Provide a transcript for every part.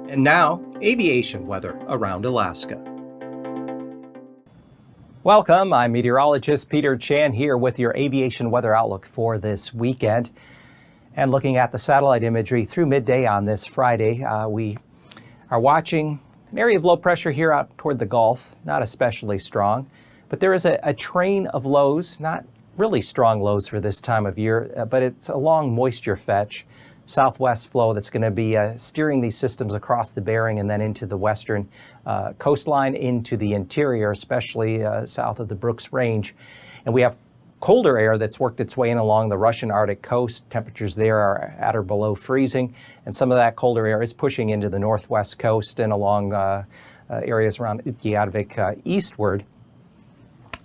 And now, aviation weather around Alaska. Welcome, I'm meteorologist Peter Chan here with your aviation weather outlook for this weekend. And looking at the satellite imagery through midday on this Friday, we are watching an area of low pressure here out toward the Gulf, not especially strong, but there is a train of lows, not really strong lows for this time of year, but it's a long moisture fetch, southwest flow that's going to be steering these systems across the Bering and then into the western coastline, into the interior, especially south of the Brooks Range. And we have colder air that's worked its way in along the Russian Arctic coast. Temperatures there are at or below freezing, and some of that colder air is pushing into the northwest coast and along areas around Utqiagvik eastward.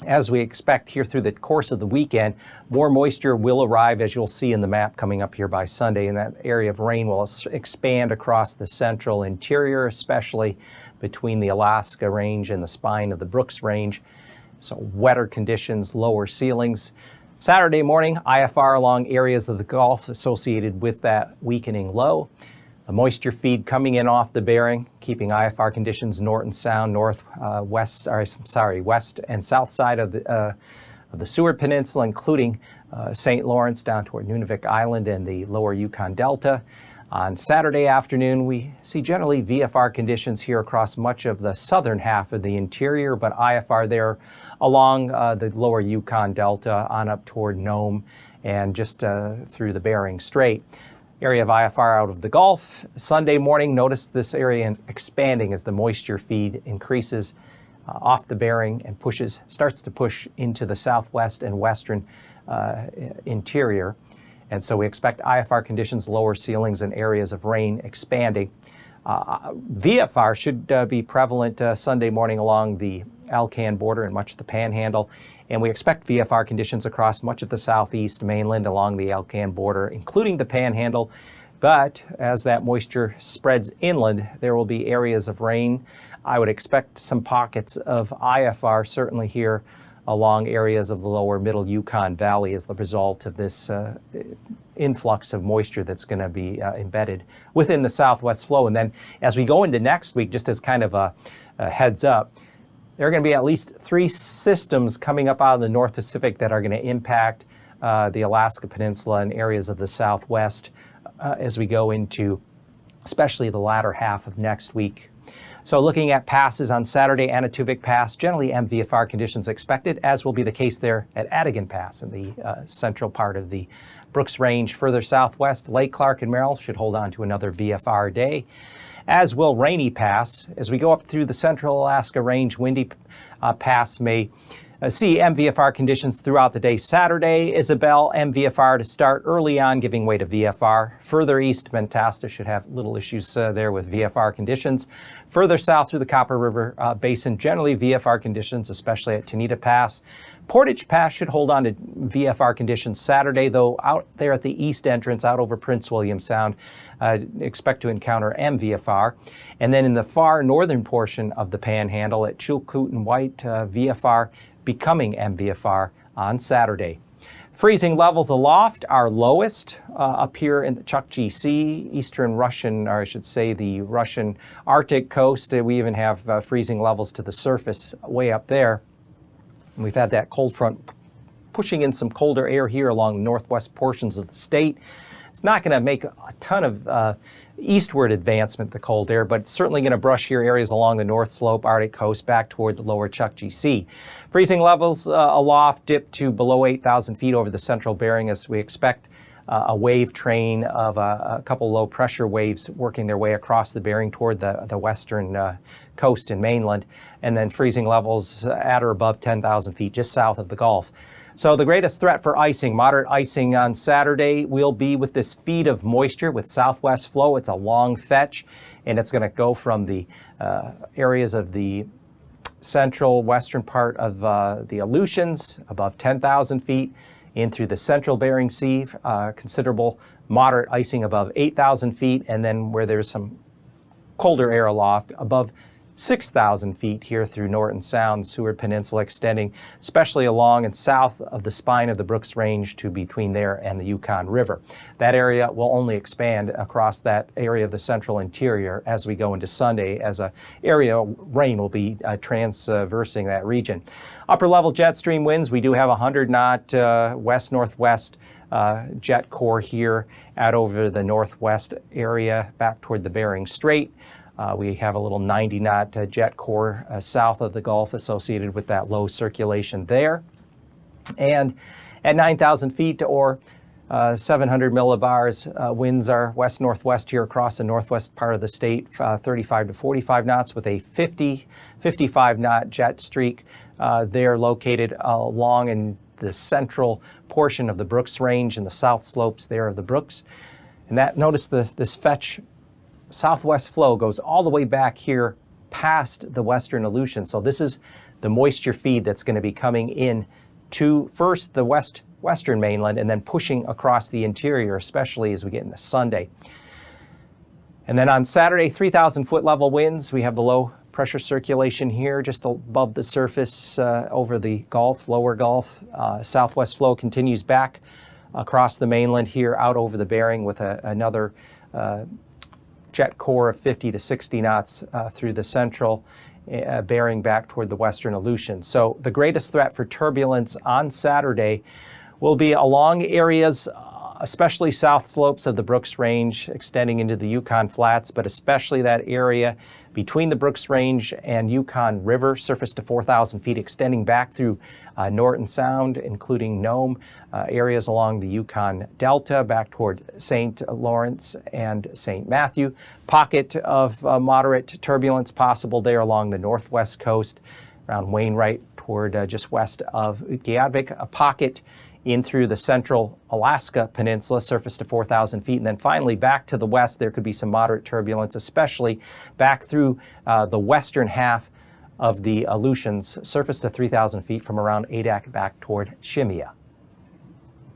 As we expect here through the course of the weekend, more moisture will arrive, as you'll see in the map coming up here by Sunday, and that area of rain will expand across the central interior, especially between the Alaska Range and the spine of the Brooks Range. So wetter conditions, lower ceilings. Saturday morning, IFR along areas of the Gulf associated with that weakening low. A moisture feed coming in off the Bering, keeping IFR conditions north and sound, west and south side of the Seward Peninsula, including St. Lawrence down toward Nunavik Island and the lower Yukon Delta. On Saturday afternoon, we see generally VFR conditions here across much of the southern half of the interior, but IFR there along the lower Yukon Delta on up toward Nome and just through the Bering Strait. Area of IFR out of the Gulf. Sunday morning, notice this area expanding as the moisture feed increases off the Bering and starts to push into the southwest and western interior. And so we expect IFR conditions, lower ceilings, and areas of rain expanding. VFR should be prevalent Sunday morning along the Alcan border and much of the Panhandle. And we expect VFR conditions across much of the southeast mainland along the Alcan border, including the Panhandle. But as that moisture spreads inland, there will be areas of rain. I would expect some pockets of IFR, certainly here along areas of the lower middle Yukon Valley as the result of this influx of moisture that's going to be embedded within the southwest flow. And then as we go into next week, just as kind of a heads up, there are going to be at least 3 systems coming up out of the North Pacific that are going to impact the Alaska Peninsula and areas of the southwest as we go into especially the latter half of next week. So looking at passes on Saturday, Anaktuvik Pass, generally MVFR conditions expected, as will be the case there at Adigan Pass in the central part of the Brooks Range. Further southwest, Lake Clark and Merrill should hold on to another VFR day, as will Rainy Pass. As we go up through the central Alaska Range, Windy Pass may see MVFR conditions throughout the day. Saturday, Isabel, MVFR to start early on, giving way to VFR. Further east, Mentasta should have little issues there with VFR conditions. Further south through the Copper River Basin, generally VFR conditions, especially at Tanita Pass. Portage Pass should hold on to VFR conditions Saturday, though out there at the east entrance, out over Prince William Sound, expect to encounter MVFR. And then in the far northern portion of the Panhandle at Chilkoot and White, VFR becoming MVFR on Saturday. Freezing levels aloft are lowest up here in the Chukchi Sea, eastern Russian, or I should say the Russian Arctic coast. We even have freezing levels to the surface way up there. And we've had that cold front pushing in some colder air here along the northwest portions of the state. It's not going to make a ton of eastward advancement, the cold air, but it's certainly going to brush here areas along the north slope, Arctic coast, back toward the lower Chukchi Sea. Freezing levels aloft dip to below 8,000 feet over the central Bering as we expect a wave train of a couple low pressure waves working their way across the Bering toward the western coast and mainland, and then freezing levels at or above 10,000 feet just south of the Gulf. So the greatest threat for icing, moderate icing on Saturday, will be with this feed of moisture with southwest flow. It's a long fetch, and it's going to go from the areas of the central western part of the Aleutians, above 10,000 feet, in through the central Bering Sea, considerable moderate icing above 8,000 feet, and then where there's some colder air aloft, above 6,000 feet here through Norton Sound, Seward Peninsula, extending especially along and south of the spine of the Brooks Range to between there and the Yukon River. That area will only expand across that area of the central interior as we go into Sunday, as a area of rain will be transversing that region. Upper level jet stream winds, we do have 100 knot west-northwest jet core here out over the northwest area back toward the Bering Strait. We have a little 90 knot jet core south of the Gulf associated with that low circulation there. And at 9,000 feet or 700 millibars, winds are west-northwest here across the northwest part of the state, 35 to 45 knots with a 55 knot jet streak. They're located along in the central portion of the Brooks Range and the south slopes there of the Brooks. And that, notice this fetch southwest flow goes all the way back here past the western Aleutian. So this is the moisture feed that's going to be coming in to first the western mainland and then pushing across the interior, especially as we get into Sunday. And then on Saturday, 3,000 foot level winds. We have the low pressure circulation here just above the surface over the Gulf, lower Gulf. Southwest flow continues back across the mainland here out over the Bering with another jet core of 50 to 60 knots through the central, bearing back toward the western Aleutian. So the greatest threat for turbulence on Saturday will be along areas, especially south slopes of the Brooks Range, extending into the Yukon Flats, but especially that area between the Brooks Range and Yukon River, surface to 4,000 feet, extending back through Norton Sound, including Nome, areas along the Yukon Delta, back toward St. Lawrence and St. Matthew. Pocket of moderate turbulence possible there along the northwest coast, around Wainwright, toward just west of Utqiagvik. A pocket in through the central Alaska Peninsula, surface to 4,000 feet. And then finally back to the west, there could be some moderate turbulence, especially back through the western half of the Aleutians, surface to 3,000 feet from around Adak back toward Shemya.